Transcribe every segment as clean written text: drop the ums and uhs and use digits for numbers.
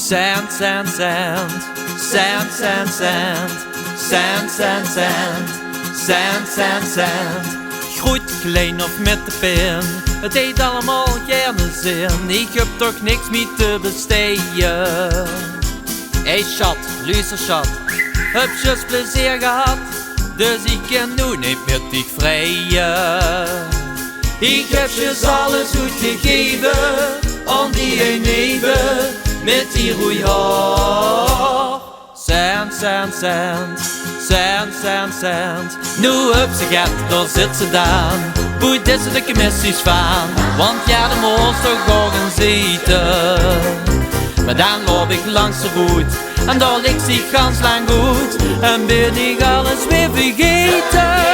Cent, cent, cent. Cent, cent, cent. Cent, cent, cent. Cent, cent, cent. Groeit klein of met de pen, het heeft allemaal gerne zin. Ik heb toch niks meer te besteden. Hey schat, luister schat, heb je plezier gehad? Dus ik kan nu niet meer dich vrijen. Ik heb je alles goed gegeven, aan die een even, met die roeihaar. Cent, cent, cent. Cent, cent, cent. Nu heb ze gehad, daar zit ze dan. Boeit is de commissies van, want ja, de moest toch gewoon zitten. Maar dan loop ik langs de route en daar ligt ze gans lang goed. En ben ik alles weer vergeten.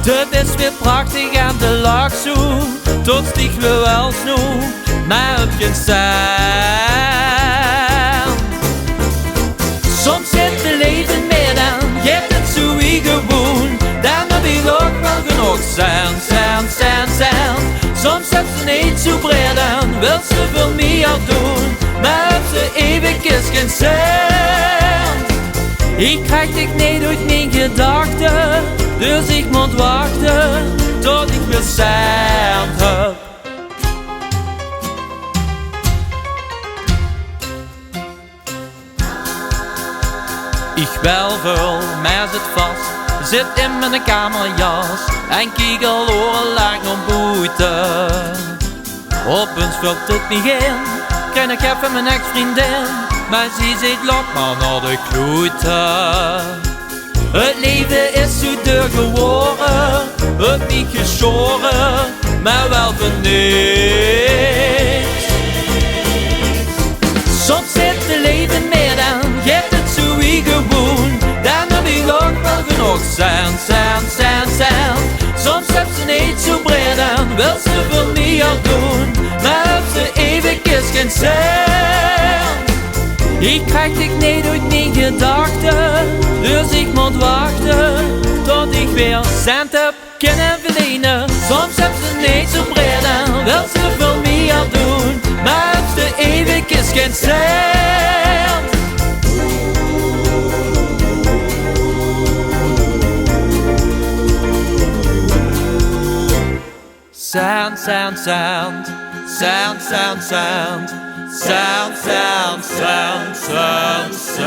Het is weer prachtig en de lach zo, tot stieg me wel snoe, maar heb geen cent. Soms zit de leven meer dan, je hebt het zo wie gewoon. Dan heb ik ook wel genoeg cent, cent, cent, cent. Soms heb ze niet zo breed en wil ze veel meer doen, maar heb ze eventjes geen cent. Ik krijg dich niet uit mijn gedachten, dus ik moet wachten tot ik weer cent heb. Ik wel veel, maar zit vast, zit in mijn kamerjas en kijk al orenlang naar buiten. Opeens vult het niet in, krijg ik even mijn ex-vriendin, maar ze zit laat maar naar de kloeten. Het leven is zo duur geworden, het niet geschoren, maar wel voor niks. Soms zit het leven meer dan, je hebt het zo wie gewoon. Dan heb ik ook wel genoeg cent, cent, cent, cent. Soms heb ze niet zo breed en wil ze veel meer doen, maar heb ze eventjes geen cent. Ik krijg dich niet uit mijn gedachten, dus ik moet wachten tot ik weer cent heb kunnen verdienen. Soms heb ze niet zo breed en wil ze veel meer doen, maar heb ze eventjes geen cent. Cent, cent, cent. Cent, cent, cent. Cent, cent, cent, cent, cent.